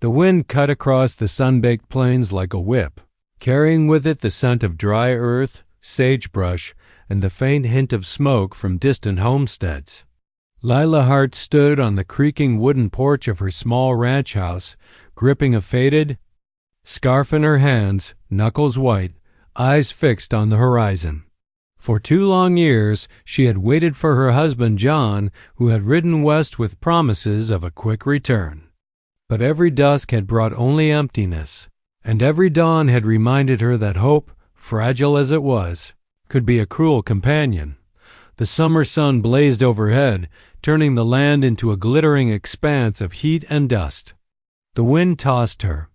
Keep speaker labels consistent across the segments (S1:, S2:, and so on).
S1: The wind cut across the sun-baked plains like a whip, carrying with it the scent of dry earth, sagebrush, and the faint hint of smoke from distant homesteads. Lila Hart stood on the creaking wooden porch of her small ranch house, gripping a faded scarf in her hands, knuckles white, eyes fixed on the horizon. For 2 long years she had waited for her husband John, who had ridden west with promises of a quick return. But every dusk had brought only emptiness, and every dawn had reminded her that hope, fragile as it was, could be a cruel companion. The summer sun blazed overhead, turning the land into a glittering expanse of heat and dust. The wind tossed her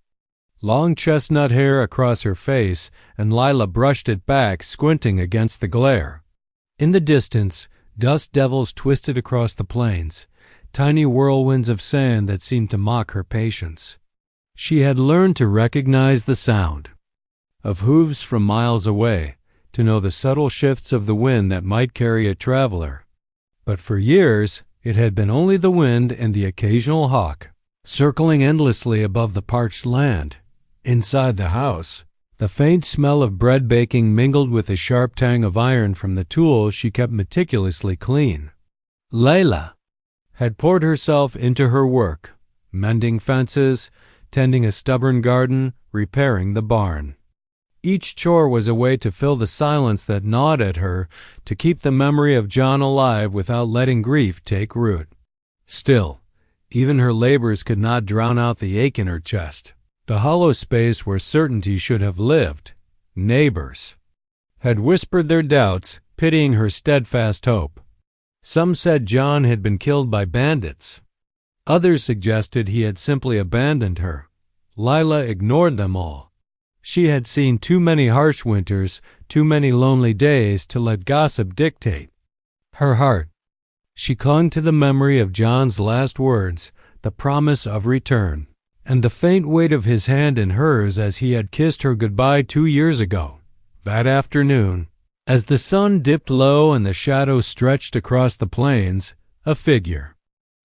S1: long chestnut hair across her face, and Lila brushed it back, squinting against the glare. In the distance, dust devils twisted across the plains, tiny whirlwinds of sand that seemed to mock her patience. She had learned to recognize the sound of hooves from miles away, to know the subtle shifts of the wind that might carry a traveler. But for years, it had been only the wind and the occasional hawk, circling endlessly above the parched land. Inside the house, the faint smell of bread baking mingled with the sharp tang of iron from the tools she kept meticulously clean. Layla had poured herself into her work, mending fences, tending a stubborn garden, repairing the barn. Each chore was a way to fill the silence that gnawed at her, to keep the memory of John alive without letting grief take root. Still, even her labors could not drown out the ache in her chest. The hollow space where certainty should have lived, neighbors had whispered their doubts, pitying her steadfast hope. Some said John had been killed by bandits. Others suggested he had simply abandoned her. Lila ignored them all. She had seen too many harsh winters, too many lonely days to let gossip dictate her heart. She clung to the memory of John's last words, the promise of return, and the faint weight of his hand in hers as he had kissed her goodbye 2 years ago. That afternoon, as the sun dipped low and the shadows stretched across the plains, a figure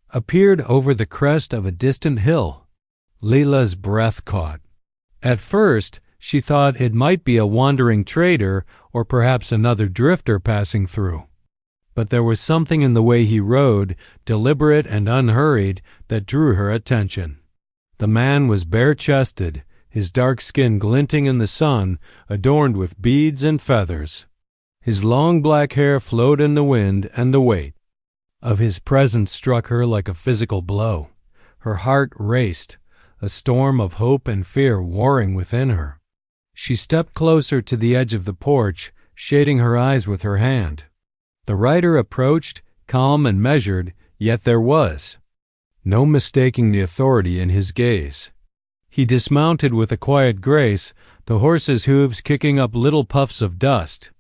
S1: appeared over the crest of a distant hill. Lila's breath caught. At first, she thought it might be a wandering trader or perhaps another drifter passing through. But there was something in the way he rode, deliberate and unhurried, that drew her attention. The man was bare-chested, his dark skin glinting in the sun, adorned with beads and feathers. His long black hair flowed in the wind, and the weight of his presence struck her like a physical blow. Her heart raced, a storm of hope and fear warring within her. She stepped closer to the edge of the porch, shading her eyes with her hand. The rider approached, calm and measured, yet there was no mistaking the authority in his gaze. He dismounted with a quiet grace, the horse's hooves kicking up little puffs of dust.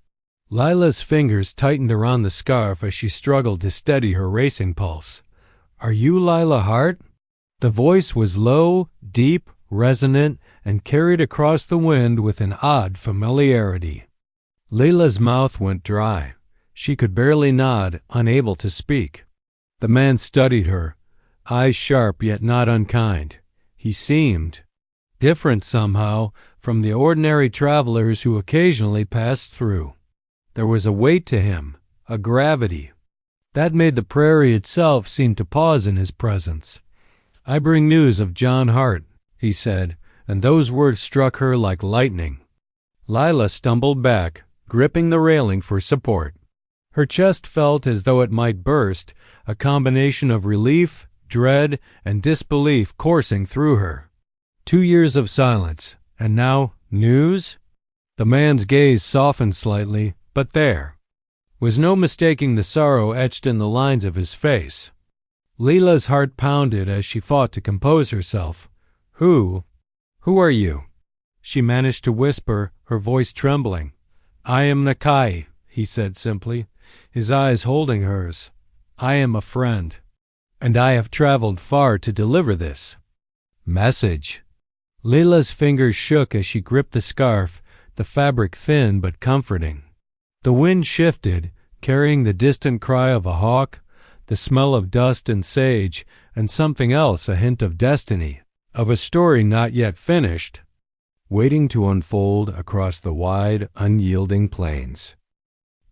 S1: Lila's fingers tightened around the scarf as she struggled to steady her racing pulse. "Are you Lila Hart?" The voice was low, deep, resonant, and carried across the wind with an odd familiarity. Lila's mouth went dry. She could barely nod, unable to speak. The man studied her, eyes sharp yet not unkind. He seemed different somehow from the ordinary travelers who occasionally passed through. There was a weight to him, a gravity, that made the prairie itself seem to pause in his presence. "I bring news of John Hart," he said, and those words struck her like lightning. Lila stumbled back, gripping the railing for support. Her chest felt as though it might burst, a combination of relief, dread, and disbelief coursing through her. 2 years of silence, and now news? The man's gaze softened slightly, but there was no mistaking the sorrow etched in the lines of his face. Lila's heart pounded as she fought to compose herself. Who are you?" she managed to whisper, her voice trembling. "I am Nakai," he said simply, his eyes holding hers. "I am a friend, and I have traveled far to deliver this message." Lila's fingers shook as she gripped the scarf, the fabric thin but comforting. The wind shifted, carrying the distant cry of a hawk, the smell of dust and sage, and something else, a hint of destiny. of a story not yet finished, waiting to unfold across the wide, unyielding plains.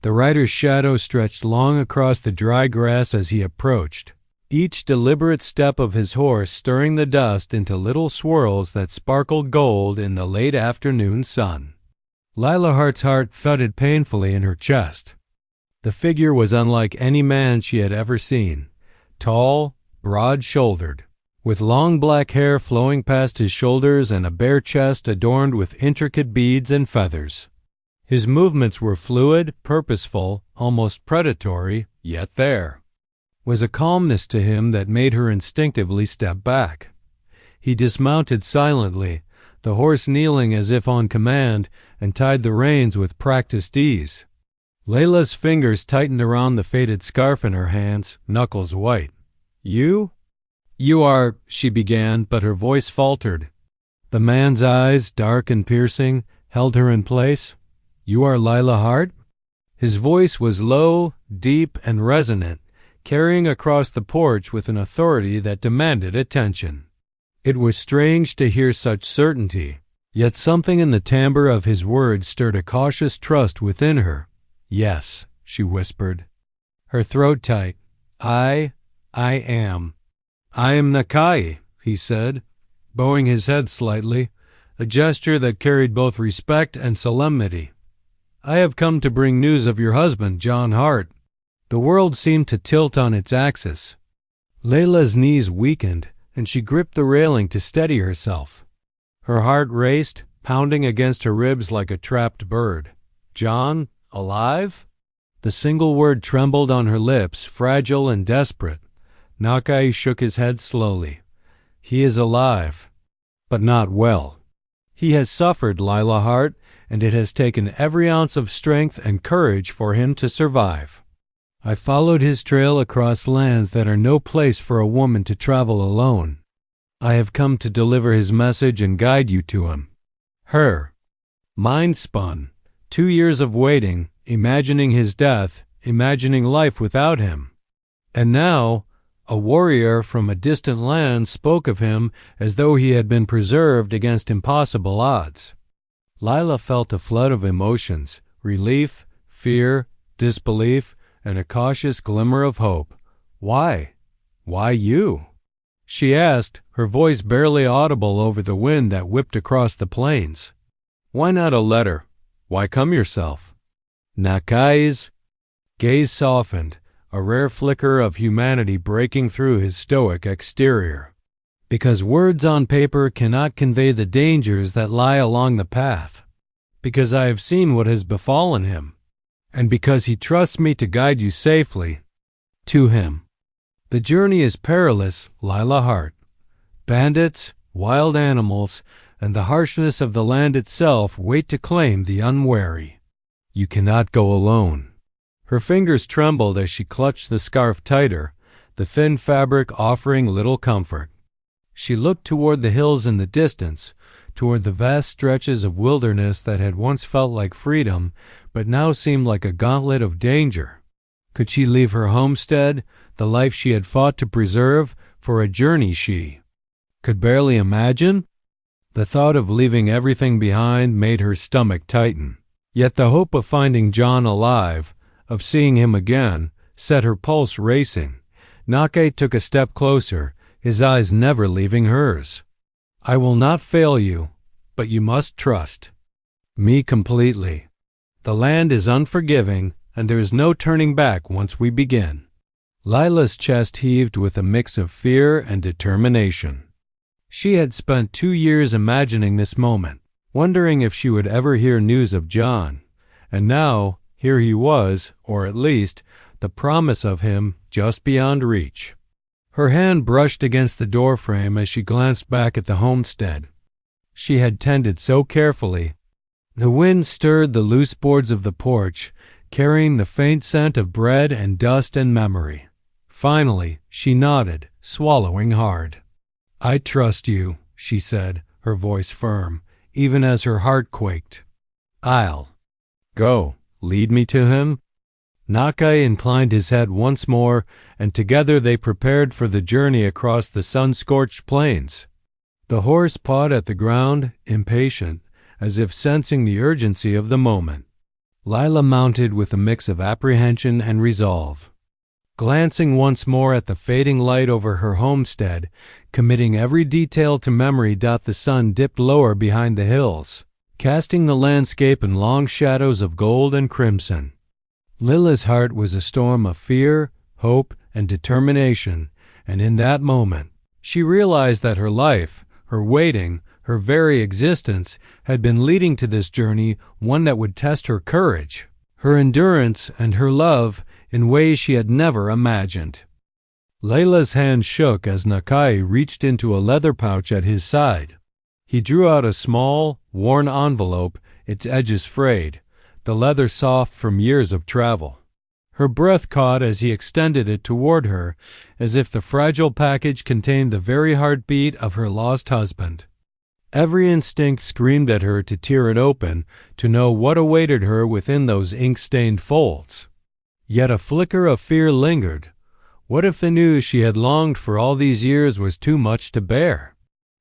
S1: The rider's shadow stretched long across the dry grass as he approached, each deliberate step of his horse stirring the dust into little swirls that sparkled gold in the late afternoon sun. Lila Hart's heart thudded painfully in her chest. The figure was unlike any man she had ever seen, tall, broad-shouldered, with long black hair flowing past his shoulders and a bare chest adorned with intricate beads and feathers. His movements were fluid, purposeful, almost predatory, yet there was a calmness to him that made her instinctively step back. He dismounted silently, the horse kneeling as if on command, and tied the reins with practiced ease. Layla's fingers tightened around the faded scarf in her hands, knuckles white. "You? You are," she began, but her voice faltered. The man's eyes, dark and piercing, held her in place. "You are Lila Hart?" His voice was low, deep, and resonant, carrying across the porch with an authority that demanded attention. It was strange to hear such certainty, yet something in the timbre of his words stirred a cautious trust within her. "Yes," she whispered, her throat tight. I am. "I am Nakai," he said, bowing his head slightly, a gesture that carried both respect and solemnity. "I have come to bring news of your husband, John Hart." The world seemed to tilt on its axis. Layla's knees weakened, and she gripped the railing to steady herself. Her heart raced, pounding against her ribs like a trapped bird. "John, alive?" The single word trembled on her lips, fragile and desperate. Nakai shook his head slowly. "He is alive, but not well. He has suffered, Lila Hart, and it has taken every ounce of strength and courage for him to survive. I followed his trail across lands that are no place for a woman to travel alone. I have come to deliver his message and guide you to him." Her mind spun. 2 years of waiting, imagining his death, imagining life without him. And now, a warrior from a distant land spoke of him as though he had been preserved against impossible odds. Lila felt a flood of emotions, relief, fear, disbelief, and a cautious glimmer of hope. "Why? Why you?" she asked, her voice barely audible over the wind that whipped across the plains. "Why not a letter? Why come yourself?" Nakai's gaze softened, a rare flicker of humanity breaking through his stoic exterior. "Because words on paper cannot convey the dangers that lie along the path. Because I have seen what has befallen him. And because he trusts me to guide you safely to him. The journey is perilous, Lila Hart. Bandits, wild animals, and the harshness of the land itself wait to claim the unwary. You cannot go alone." Her fingers trembled as she clutched the scarf tighter, the thin fabric offering little comfort. She looked toward the hills in the distance, toward the vast stretches of wilderness that had once felt like freedom, but now seemed like a gauntlet of danger. Could she leave her homestead, the life she had fought to preserve, for a journey she could barely imagine? The thought of leaving everything behind made her stomach tighten. Yet the hope of finding John alive, of seeing him again, set her pulse racing. Nakai took a step closer, his eyes never leaving hers. "I will not fail you, but you must trust me completely. The land is unforgiving, and there is no turning back once we begin." Lila's chest heaved with a mix of fear and determination. She had spent 2 years imagining this moment, wondering if she would ever hear news of John, and now here he was, or at least the promise of him just beyond reach. Her hand brushed against the doorframe as she glanced back at the homestead she had tended so carefully. The wind stirred the loose boards of the porch, carrying the faint scent of bread and dust and memory. Finally, she nodded, swallowing hard. "I trust you," she said, her voice firm, even as her heart quaked. "I'll go. Lead me to him?" Nakai inclined his head once more, and together they prepared for the journey across the sun-scorched plains. The horse pawed at the ground, impatient, as if sensing the urgency of the moment. Lila mounted with a mix of apprehension and resolve. Glancing once more at the fading light over her homestead, committing every detail to memory, the sun dipped lower behind the hills, casting the landscape in long shadows of gold and crimson. Lila's heart was a storm of fear, hope, and determination, and in that moment she realized that her life, her waiting, her very existence had been leading to this journey, one that would test her courage, her endurance, and her love in ways she had never imagined. Layla's hand shook as Nakai reached into a leather pouch at his side. He drew out a small, worn envelope, its edges frayed, the leather soft from years of travel. Her breath caught as he extended it toward her, as if the fragile package contained the very heartbeat of her lost husband. Every instinct screamed at her to tear it open, to know what awaited her within those ink-stained folds. Yet a flicker of fear lingered. What if the news she had longed for all these years was too much to bear?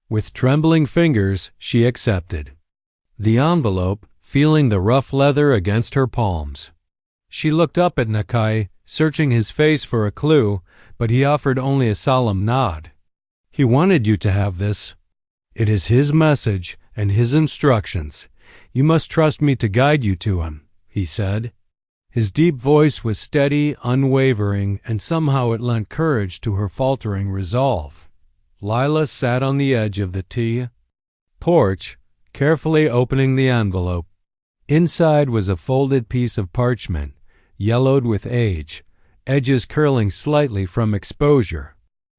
S1: With trembling fingers, she accepted the envelope, feeling the rough leather against her palms. She looked up at Nakai, searching his face for a clue, but he offered only a solemn nod. He wanted you to have this. It is his message and his instructions. You must trust me to guide you to him, he said. His deep voice was steady, unwavering, and somehow it lent courage to her faltering resolve. Lila sat on the edge of the porch, carefully opening the envelope. Inside was a folded piece of parchment, yellowed with age, edges curling slightly from exposure.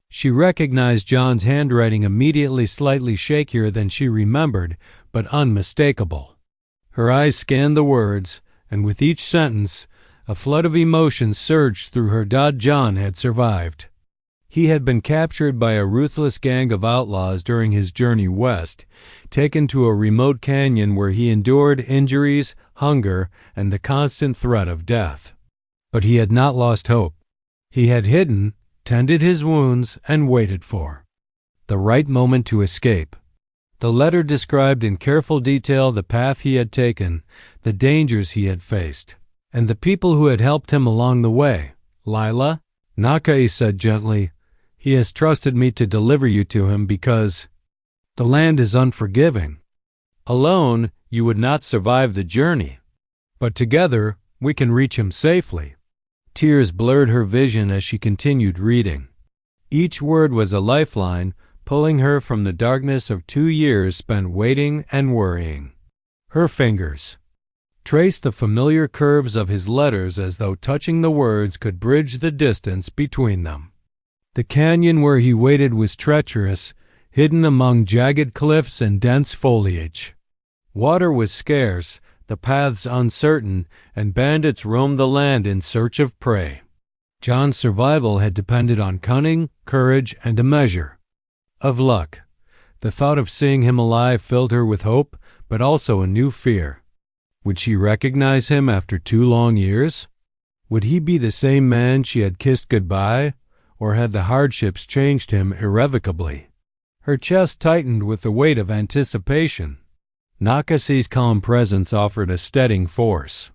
S1: She recognized John's handwriting immediately, slightly shakier than she remembered, but unmistakable. Her eyes scanned the words, and with each sentence, a flood of emotion surged through her. John had survived. He had been captured by a ruthless gang of outlaws during his journey west, taken to a remote canyon where he endured injuries, hunger, and the constant threat of death. But he had not lost hope. He had hidden, tended his wounds, and waited for the right moment to escape. The letter described in careful detail the path he had taken, the dangers he had faced, and the people who had helped him along the way. Lila, Nakai said gently, he has trusted me to deliver you to him because the land is unforgiving. Alone, you would not survive the journey, but together we can reach him safely. Tears blurred her vision as she continued reading. Each word was a lifeline, pulling her from the darkness of 2 years spent waiting and worrying. Her fingers traced the familiar curves of his letters as though touching the words could bridge the distance between them. The canyon where he waited was treacherous, hidden among jagged cliffs and dense foliage. Water was scarce, the paths uncertain, and bandits roamed the land in search of prey. John's survival had depended on cunning, courage, and a measure of luck. The thought of seeing him alive filled her with hope, but also a new fear. Would she recognize him after 2 long years? Would he be the same man she had kissed goodbye, or had the hardships changed him irrevocably? Her chest tightened with the weight of anticipation. Nakasi's calm presence offered a steadying force.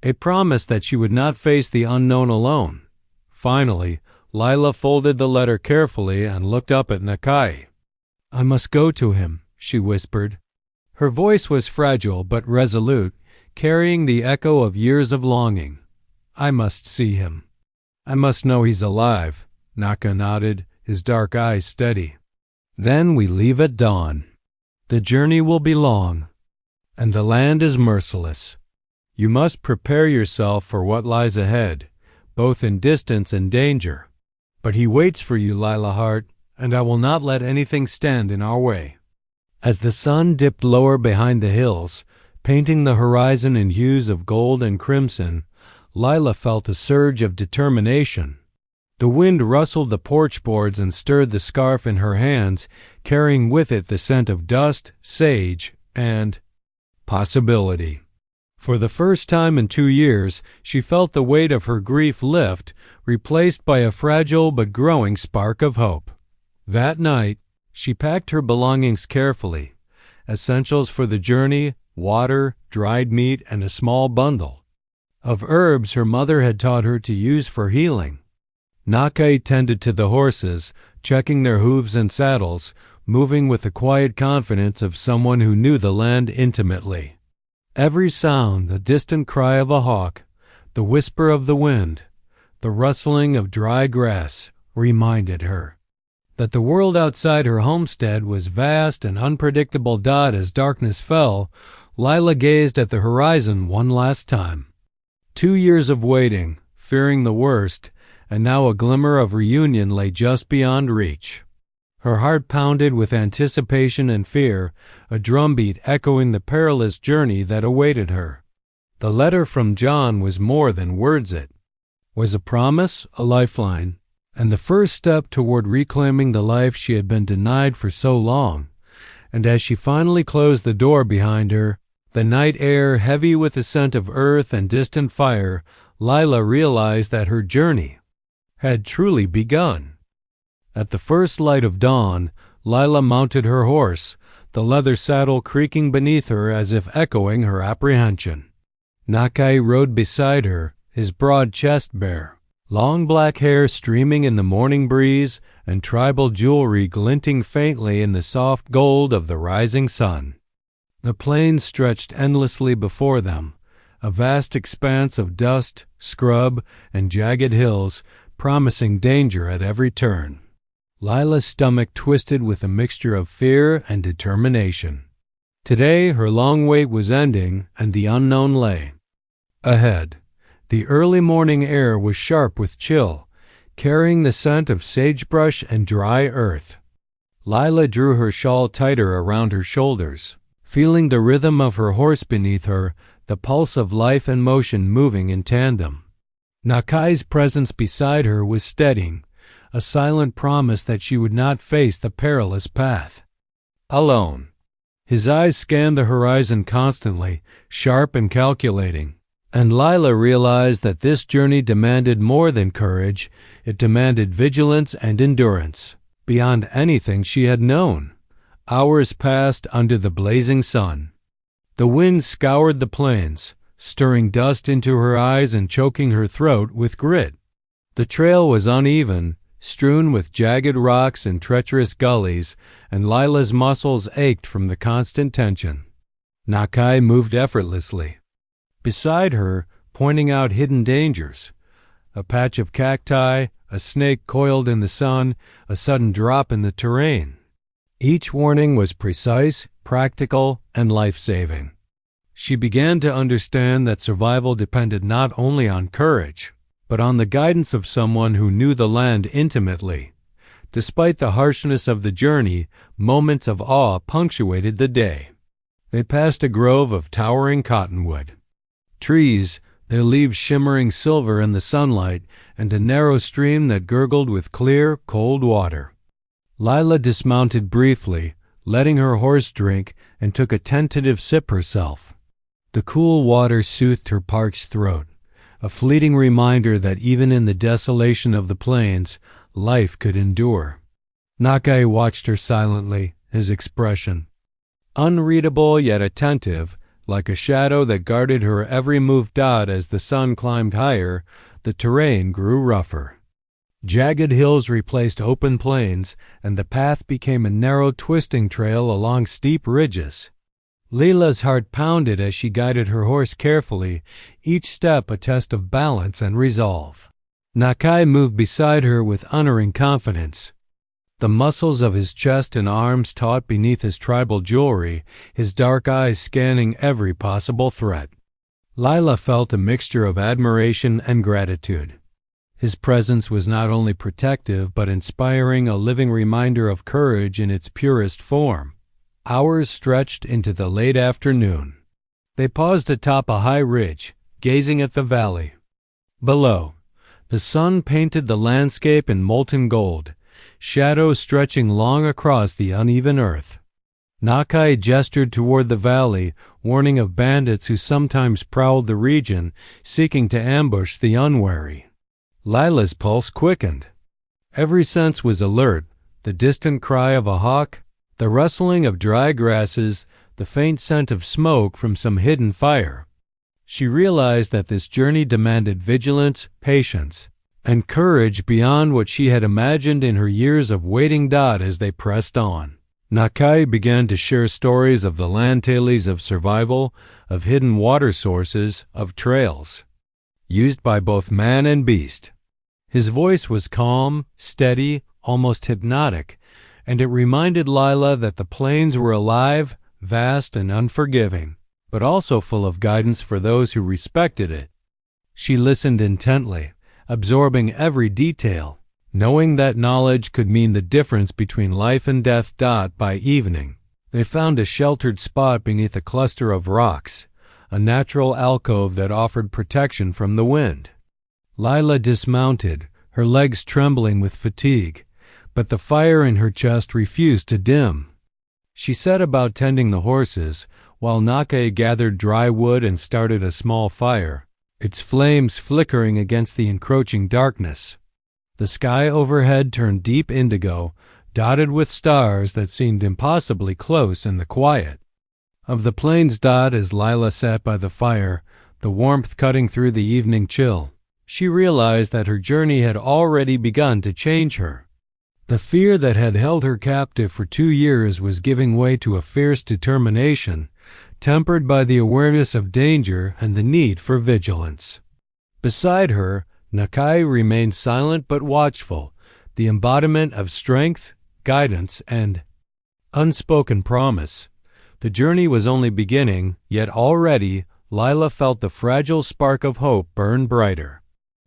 S1: It promised that she would not face the unknown alone. Finally, Lila folded the letter carefully and looked up at Nakai. I must go to him, she whispered. Her voice was fragile but resolute, carrying the echo of years of longing. I must see him. I must know he's alive. Naka nodded, his dark eyes steady. Then we leave at dawn. The journey will be long, and the land is merciless. You must prepare yourself for what lies ahead, both in distance and danger. But he waits for you, Lila Hart, and I will not let anything stand in our way. As the sun dipped lower behind the hills, painting the horizon in hues of gold and crimson, Lila felt a surge of determination. The wind rustled the porch boards and stirred the scarf in her hands, carrying with it the scent of dust, sage, and possibility. For the first time in 2 years, she felt the weight of her grief lift, replaced by a fragile but growing spark of hope. That night, She packed her belongings carefully, essentials for the journey, water, dried meat, and a small bundle of herbs her mother had taught her to use for healing. Nakai tended to the horses, checking their hooves and saddles, moving with the quiet confidence of someone who knew the land intimately. Every sound, the distant cry of a hawk, the whisper of the wind, the rustling of dry grass, reminded her that the world outside her homestead was vast and unpredictable. As darkness fell, Lila gazed at the horizon one last time. 2 years of waiting, fearing the worst, and now a glimmer of reunion lay just beyond reach. Her heart pounded with anticipation and fear, a drumbeat echoing the perilous journey that awaited her. The letter from John was more than words. It was a promise, a lifeline, and the first step toward reclaiming the life she had been denied for so long. And as she finally closed the door behind her, the night air heavy with the scent of earth and distant fire, Lila realized that her journey had truly begun. At the first light of dawn, Lila mounted her horse, the leather saddle creaking beneath her as if echoing her apprehension. Nakai rode beside her, his broad chest bare, long black hair streaming in the morning breeze, and tribal jewelry glinting faintly in the soft gold of the rising sun. The plains stretched endlessly before them, a vast expanse of dust, scrub, and jagged hills, promising danger at every turn. Lila's stomach twisted with a mixture of fear and determination. Today her long wait was ending, and the unknown lay ahead. The early morning air was sharp with chill, carrying the scent of sagebrush and dry earth. Lila drew her shawl tighter around her shoulders, feeling the rhythm of her horse beneath her, the pulse of life and motion moving in tandem. Nakai's presence beside her was steadying, a silent promise that she would not face the perilous path alone. His eyes scanned the horizon constantly, sharp and calculating, and Lila realized that this journey demanded more than courage. It demanded vigilance and endurance, beyond anything she had known. Hours passed under the blazing sun. The wind scoured the plains, stirring dust into her eyes and choking her throat with grit. The trail was uneven, strewn with jagged rocks and treacherous gullies, and Lila's muscles ached from the constant tension. Nakai moved effortlessly beside her, pointing out hidden dangers. A patch of cacti, a snake coiled in the sun, a sudden drop in the terrain. Each warning was precise, practical, and life-saving. She began to understand that survival depended not only on courage, but on the guidance of someone who knew the land intimately. Despite the harshness of the journey, moments of awe punctuated the day. They passed a grove of towering cottonwood trees, their leaves shimmering silver in the sunlight, and a narrow stream that gurgled with clear, cold water. Lila dismounted briefly, letting her horse drink, and took a tentative sip herself. The cool water soothed her parched throat, a fleeting reminder that even in the desolation of the plains, life could endure. Nakai watched her silently, his expression unreadable yet attentive, like a shadow that guarded her every move. As the sun climbed higher, the terrain grew rougher. Jagged hills replaced open plains, and the path became a narrow, twisting trail along steep ridges. Lila's heart pounded as she guided her horse carefully, each step a test of balance and resolve. Nakai moved beside her with unerring confidence, the muscles of his chest and arms taut beneath his tribal jewelry, his dark eyes scanning every possible threat. Lila felt a mixture of admiration and gratitude. His presence was not only protective but inspiring, a living reminder of courage in its purest form. Hours stretched into the late afternoon. They paused atop a high ridge, gazing at the valley below. The sun painted the landscape in molten gold, shadows stretching long across the uneven earth. Nakai gestured toward the valley, warning of bandits who sometimes prowled the region, seeking to ambush the unwary. Lila's pulse quickened. Every sense was alert, the distant cry of a hawk, the rustling of dry grasses, the faint scent of smoke from some hidden fire. She realized that this journey demanded vigilance, patience, and courage beyond what she had imagined in her years of waiting. As they pressed on, Nakai began to share stories of the land tales of survival, of hidden water sources, of trails used by both man and beast. His voice was calm, steady, almost hypnotic, and it reminded Lila that the plains were alive, vast, and unforgiving, but also full of guidance for those who respected it. She listened intently, absorbing every detail, knowing that knowledge could mean the difference between life and death. By evening, they found a sheltered spot beneath a cluster of rocks, a natural alcove that offered protection from the wind. Lila dismounted, her legs trembling with fatigue, but the fire in her chest refused to dim. She set about tending the horses, while Nakai gathered dry wood and started a small fire, its flames flickering against the encroaching darkness. The sky overhead turned deep indigo, dotted with stars that seemed impossibly close in the quiet of the plains. As Lila sat by the fire, the warmth cutting through the evening chill, she realized that her journey had already begun to change her. The fear that had held her captive for 2 years was giving way to a fierce determination, tempered by the awareness of danger and the need for vigilance. Beside her, Nakai remained silent but watchful, the embodiment of strength, guidance, and unspoken promise. The journey was only beginning, yet already Lila felt the fragile spark of hope burn brighter.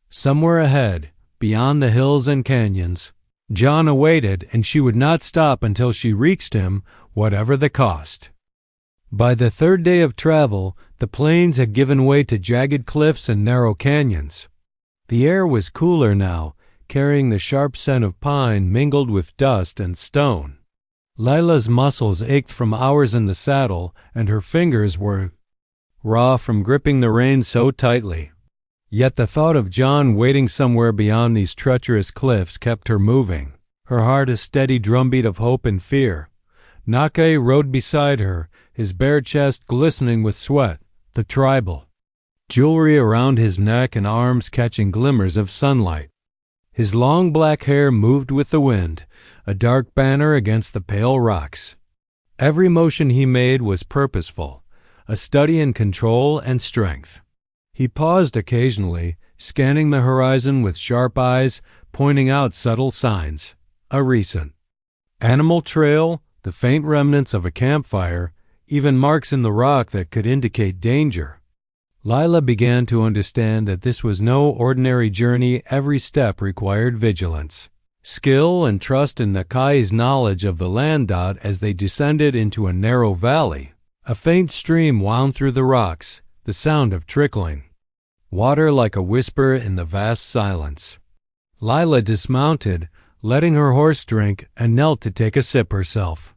S1: Somewhere ahead, beyond the hills and canyons, John awaited, and she would not stop until she reached him, whatever the cost. By the 3rd day of travel, the plains had given way to jagged cliffs and narrow canyons. The air was cooler now, carrying the sharp scent of pine mingled with dust and stone. Lila's muscles ached from hours in the saddle, and her fingers were raw from gripping the reins so tightly. Yet the thought of John waiting somewhere beyond these treacherous cliffs kept her moving, her heart a steady drumbeat of hope and fear. Nakai rode beside her, his bare chest glistening with sweat, the tribal jewelry around his neck and arms catching glimmers of sunlight. His long black hair moved with the wind, a dark banner against the pale rocks. Every motion he made was purposeful, a study in control and strength. He paused occasionally, scanning the horizon with sharp eyes, pointing out subtle signs. A recent animal trail, the faint remnants of a campfire, even marks in the rock that could indicate danger. Lila began to understand that this was no ordinary journey. Every step required vigilance, skill, and trust in Nakai's knowledge of the land. As they descended into a narrow valley, a faint stream wound through the rocks, the sound of trickling water like a whisper in the vast silence. Lila dismounted, letting her horse drink, and knelt to take a sip herself.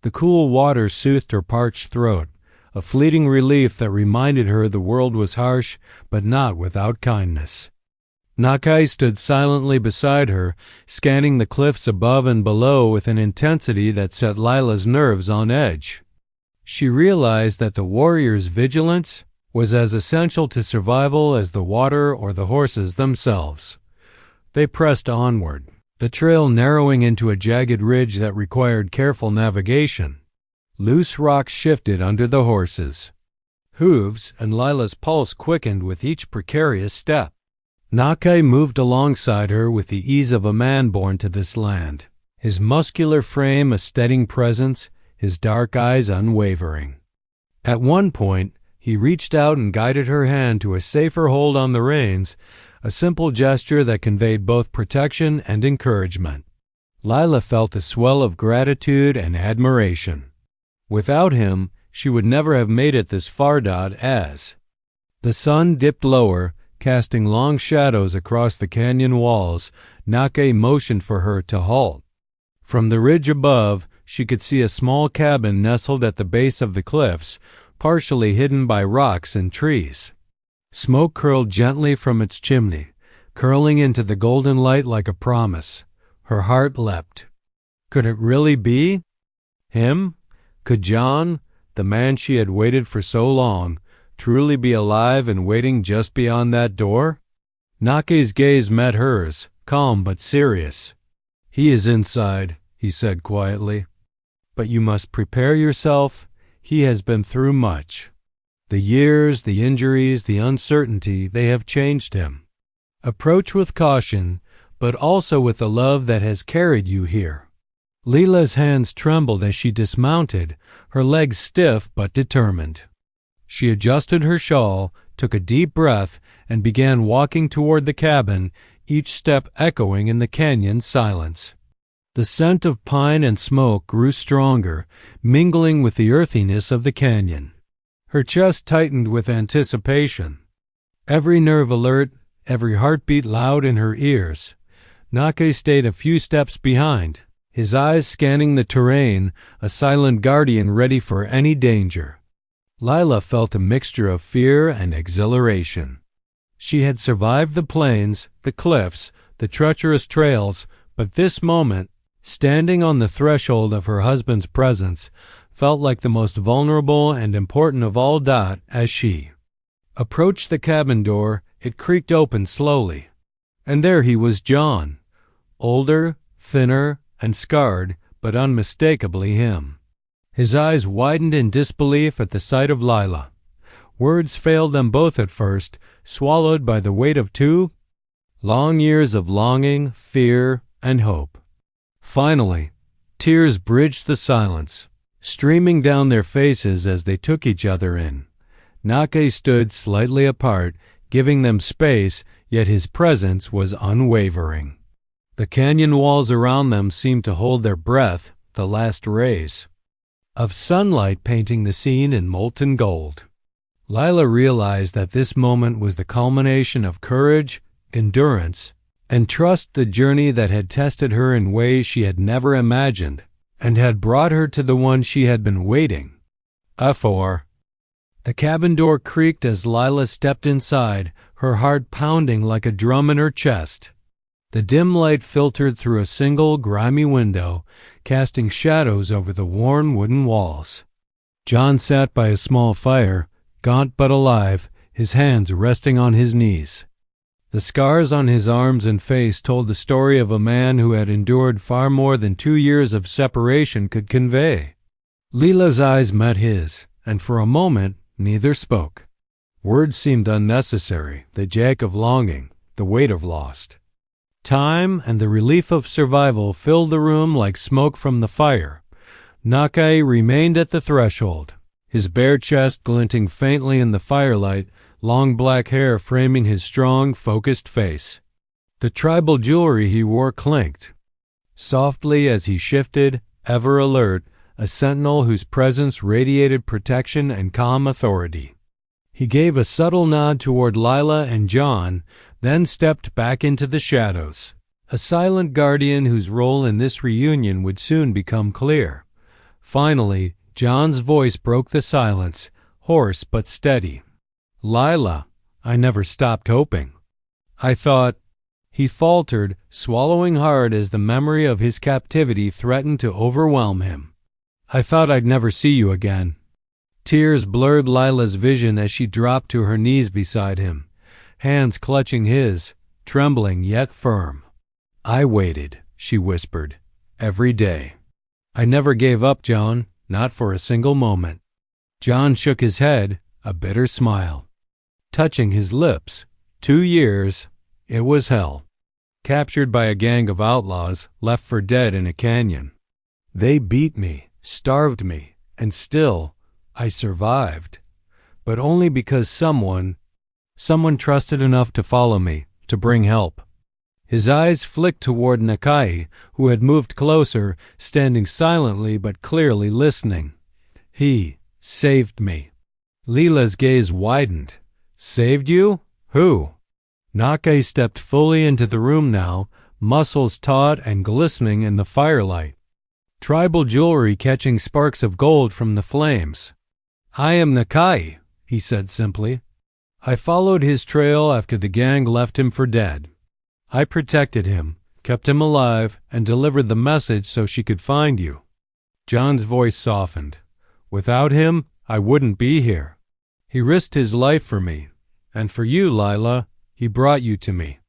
S1: The cool water soothed her parched throat, a fleeting relief that reminded her the world was harsh, but not without kindness. Nakai stood silently beside her, scanning the cliffs above and below with an intensity that set Lila's nerves on edge. She realized that the warrior's vigilance was as essential to survival as the water or the horses themselves. They pressed onward, the trail narrowing into a jagged ridge that required careful navigation. Loose rocks shifted under the horses' hooves, and Lila's pulse quickened with each precarious step. Nakai moved alongside her with the ease of a man born to this land, his muscular frame a steadying presence, his dark eyes unwavering. At one point, he reached out and guided her hand to a safer hold on the reins, a simple gesture that conveyed both protection and encouragement. Lila felt a swell of gratitude and admiration. Without him, she would never have made it this far. As the sun dipped lower, casting long shadows across the canyon walls, Nakai motioned for her to halt. From the ridge above, she could see a small cabin nestled at the base of the cliffs, partially hidden by rocks and trees. Smoke curled gently from its chimney, curling into the golden light like a promise. Her heart leapt. Could it really be? Him? Could John, the man she had waited for so long, truly be alive and waiting just beyond that door? Nake's gaze met hers, calm but serious. "He is inside," he said quietly. "But you must prepare yourself. He has been through much. The years, the injuries, the uncertainty, they have changed him. Approach with caution, but also with the love that has carried you here." Leela's hands trembled as she dismounted, her legs stiff but determined. She adjusted her shawl, took a deep breath, and began walking toward the cabin, each step echoing in the canyon's silence. The scent of pine and smoke grew stronger, mingling with the earthiness of the canyon. Her chest tightened with anticipation. Every nerve alert, every heartbeat loud in her ears. Nake stayed a few steps behind, his eyes scanning the terrain, a silent guardian ready for any danger. Lila felt a mixture of fear and exhilaration. She had survived the plains, the cliffs, the treacherous trails, but this moment, standing on the threshold of her husband's presence, felt like the most vulnerable and important of all. As she approached the cabin door, it creaked open slowly. And there he was, John. Older, thinner, and scarred, but unmistakably him. His eyes widened in disbelief at the sight of Lila. Words failed them both at first, swallowed by the weight of 2 long years of longing, fear, and hope. Finally, tears bridged the silence, streaming down their faces as they took each other in. Nake stood slightly apart, giving them space, yet his presence was unwavering. The canyon walls around them seemed to hold their breath, the last rays of sunlight painting the scene in molten gold. Lila realized that this moment was the culmination of courage, endurance, and trust, the journey that had tested her in ways she had never imagined and had brought her to the one she had been waiting for. The cabin door creaked as Lila stepped inside, her heart pounding like a drum in her chest. The dim light filtered through a single grimy window, casting shadows over the worn wooden walls. John sat by a small fire, gaunt but alive, his hands resting on his knees. The scars on his arms and face told the story of a man who had endured far more than 2 years of separation could convey. Leela's eyes met his, and for a moment neither spoke. Words seemed unnecessary, the jag of longing, the weight of lost. Time and the relief of survival filled the room like smoke from the fire. Nake remained at the threshold, his bare chest glinting faintly in the firelight, long black hair framing his strong, focused face. The tribal jewelry he wore clinked softly as he shifted, ever alert, a sentinel whose presence radiated protection and calm authority. He gave a subtle nod toward Lila and John, then stepped back into the shadows, a silent guardian whose role in this reunion would soon become clear. Finally, John's voice broke the silence, hoarse but steady. "Lila, I never stopped hoping. I thought—" He faltered, swallowing hard as the memory of his captivity threatened to overwhelm him. "I thought I'd never see you again." Tears blurred Lila's vision as she dropped to her knees beside him, hands clutching his, trembling yet firm. "I waited," she whispered, "every day. I never gave up, John, not for a single moment." John shook his head, a bitter smile touching his lips. 2 years, it was hell. Captured by a gang of outlaws, left for dead in a canyon. They beat me, starved me, and still, I survived. But only because someone trusted enough to follow me, to bring help. His eyes flicked toward Nakai, who had moved closer, standing silently but clearly listening. "He saved me." Leela's gaze widened. "Saved you? Who?" Nake stepped fully into the room now, muscles taut and glistening in the firelight, tribal jewelry catching sparks of gold from the flames. "I am Nakai," he said simply. "I followed his trail after the gang left him for dead. I protected him, kept him alive, and delivered the message so she could find you." John's voice softened. "Without him, I wouldn't be here. He risked his life for me, and for you, Lila, he brought you to me."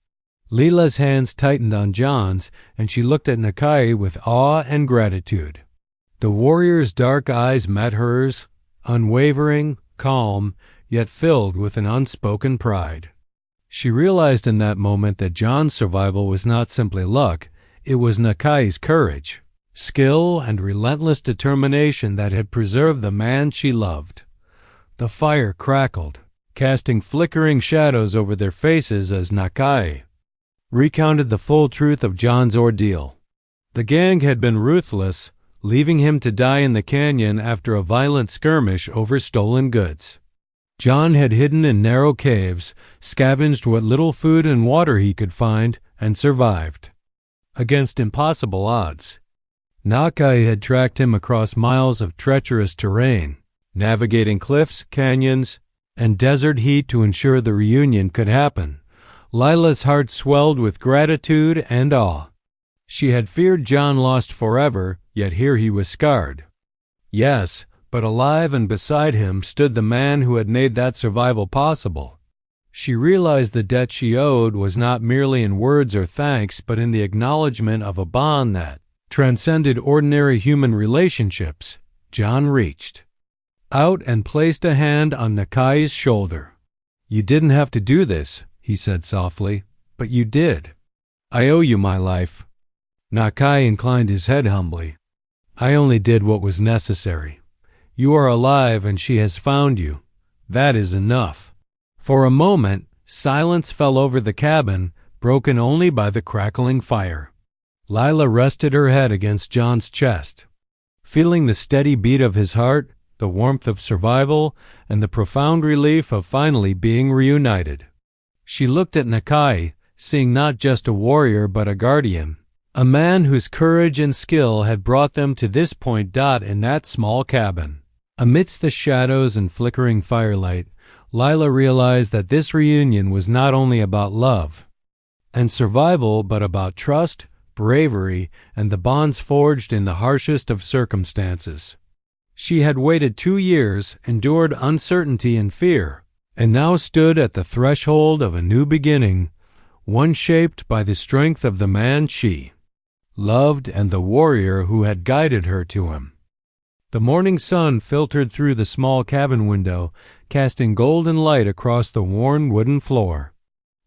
S1: Lila's hands tightened on John's, and she looked at Nakai with awe and gratitude. The warrior's dark eyes met hers, unwavering, calm, yet filled with an unspoken pride. She realized in that moment that John's survival was not simply luck, it was Nakai's courage, skill, and relentless determination that had preserved the man she loved. The fire crackled, casting flickering shadows over their faces as Nakai recounted the full truth of John's ordeal. The gang had been ruthless, leaving him to die in the canyon after a violent skirmish over stolen goods. John had hidden in narrow caves, scavenged what little food and water he could find, and survived. Against impossible odds, Nakai had tracked him across miles of treacherous terrain, navigating cliffs, canyons, and desert heat to ensure the reunion could happen. Lila's heart swelled with gratitude and awe. She had feared John lost forever, yet here he was scarred. Yes, but alive, and beside him stood the man who had made that survival possible. She realized the debt she owed was not merely in words or thanks, but in the acknowledgement of a bond that transcended ordinary human relationships. John reached out and placed a hand on Nakai's shoulder. "You didn't have to do this," he said softly, "but you did. I owe you my life." Nakai inclined his head humbly. "I only did what was necessary. You are alive, and she has found you. That is enough." For a moment, silence fell over the cabin, broken only by the crackling fire. Lila rested her head against John's chest, feeling the steady beat of his heart, the warmth of survival, and the profound relief of finally being reunited. She looked at Nakai, seeing not just a warrior but a guardian, a man whose courage and skill had brought them to this point in that small cabin. Amidst the shadows and flickering firelight, Lila realized that this reunion was not only about love and survival, but about trust, bravery, and the bonds forged in the harshest of circumstances. She had waited 2 years, endured uncertainty and fear, and now stood at the threshold of a new beginning, one shaped by the strength of the man she loved and the warrior who had guided her to him. The morning sun filtered through the small cabin window, casting golden light across the worn wooden floor.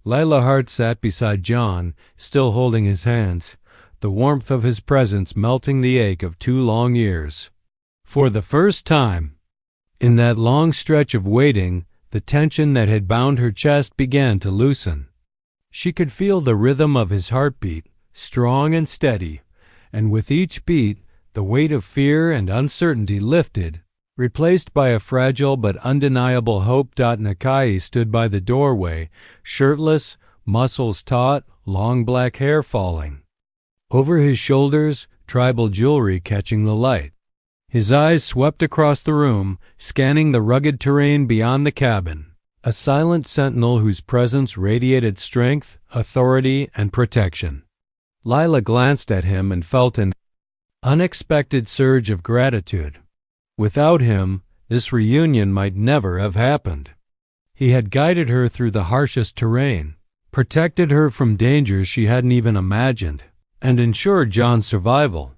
S1: Lila Hart sat beside John, still holding his hands, the warmth of his presence melting the ache of 2 long years. For the first time, in that long stretch of waiting, the tension that had bound her chest began to loosen. She could feel the rhythm of his heartbeat, strong and steady, and with each beat, the weight of fear and uncertainty lifted, replaced by a fragile but undeniable hope. Nakai stood by the doorway, shirtless, muscles taut, long black hair falling over his shoulders, tribal jewelry catching the light. His eyes swept across the room, scanning the rugged terrain beyond the cabin, a silent sentinel whose presence radiated strength, authority, and protection. Lila glanced at him and felt an unexpected surge of gratitude. Without him, this reunion might never have happened. He had guided her through the harshest terrain, protected her from dangers she hadn't even imagined, and ensured John's survival.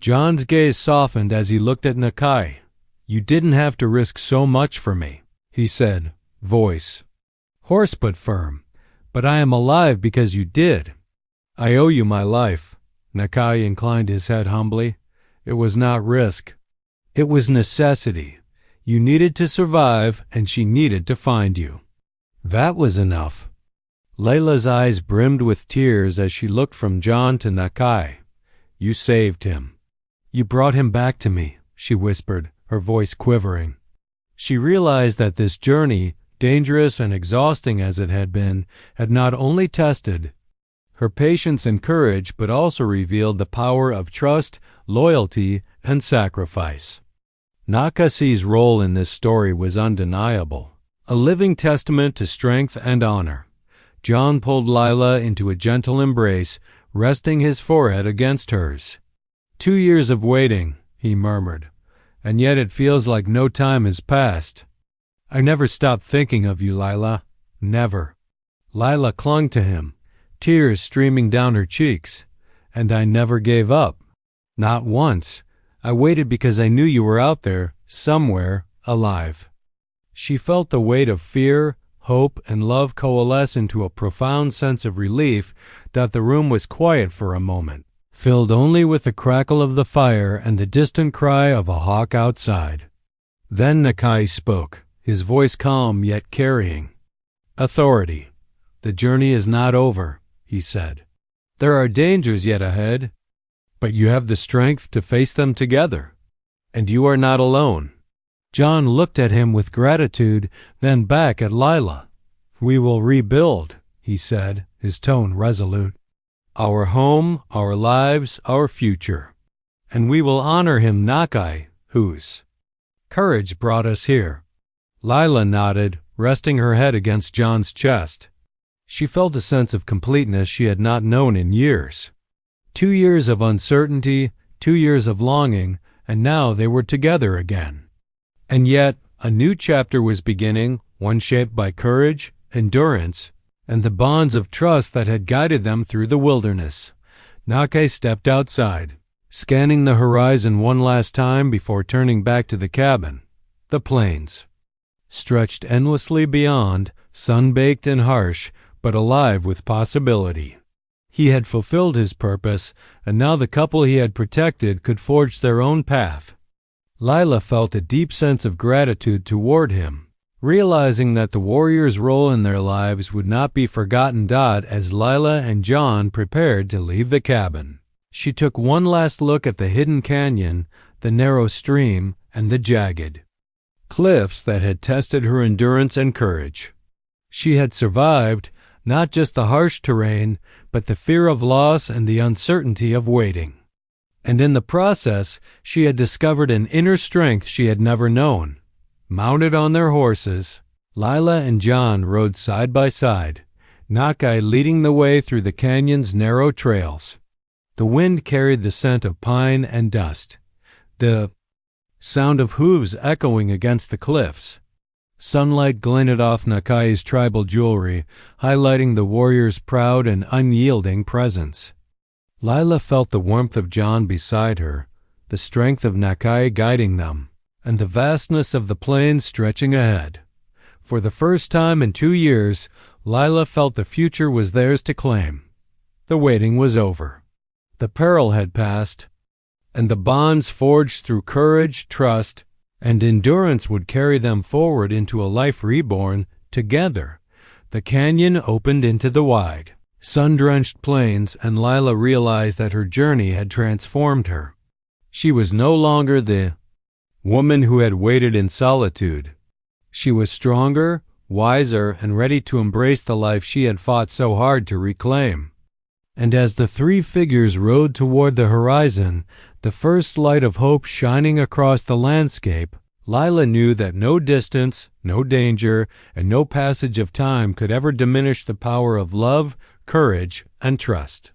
S1: John's gaze softened as he looked at Nakai. "You didn't have to risk so much for me," he said, voice hoarse but firm, "but I am alive because you did. I owe you my life." Nakai inclined his head humbly. "It was not risk. It was necessity. You needed to survive, and she needed to find you." That was enough. Layla's eyes brimmed with tears as she looked from John to Nakai. "You saved him. You brought him back to me," she whispered, her voice quivering. She realized that this journey, dangerous and exhausting as it had been, had not only tested her patience and courage, but also revealed the power of trust, loyalty, and sacrifice. Nakasi's role in this story was undeniable, a living testament to strength and honor. John pulled Lila into a gentle embrace, resting his forehead against hers. 2 years of waiting, he murmured, and yet it feels like no time has passed. I never stopped thinking of you, Lila. Never. Lila clung to him, tears streaming down her cheeks. And I never gave up. Not once. I waited because I knew you were out there, somewhere, alive. She felt the weight of fear, hope, and love coalesce into a profound sense of relief that the room was quiet for a moment, filled only with the crackle of the fire and the distant cry of a hawk outside. Then Nakai spoke, his voice calm yet carrying. Authority. The journey is not over, he said. There are dangers yet ahead, but you have the strength to face them together, and you are not alone. John looked at him with gratitude, then back at Lila. We will rebuild, he said, his tone resolute. Our home, our lives, our future. And we will honor him Nakai, whose courage brought us here. Lila nodded, resting her head against John's chest. She felt a sense of completeness she had not known in years. 2 years of uncertainty, 2 years of longing, and now they were together again. And yet, a new chapter was beginning, one shaped by courage, endurance, and the bonds of trust that had guided them through the wilderness. Nakai stepped outside, scanning the horizon one last time before turning back to the cabin. The plains stretched endlessly beyond, sun-baked and harsh, but alive with possibility. He had fulfilled his purpose, and now the couple he had protected could forge their own path. Lila felt a deep sense of gratitude toward him, realizing that the warrior's role in their lives would not be forgotten. As Lila and John prepared to leave the cabin, she took one last look at the hidden canyon, the narrow stream, and the jagged cliffs that had tested her endurance and courage. She had survived not just the harsh terrain, but the fear of loss and the uncertainty of waiting. And in the process, she had discovered an inner strength she had never known. Mounted on their horses, Lila and John rode side by side, Nakai leading the way through the canyon's narrow trails. The wind carried the scent of pine and dust, the sound of hooves echoing against the cliffs. Sunlight glinted off Nakai's tribal jewelry, highlighting the warrior's proud and unyielding presence. Lila felt the warmth of John beside her, the strength of Nakai guiding them, and the vastness of the plains stretching ahead. For the first time in 2 years, Lila felt the future was theirs to claim. The waiting was over. The peril had passed, and the bonds forged through courage, trust, and endurance would carry them forward into a life reborn together. The canyon opened into the wide, sun-drenched plains, and Lila realized that her journey had transformed her. She was no longer the woman who had waited in solitude. She was stronger, wiser, and ready to embrace the life she had fought so hard to reclaim. And as the three figures rode toward the horizon, the first light of hope shining across the landscape, Lila knew that no distance, no danger, and no passage of time could ever diminish the power of love, courage, and trust.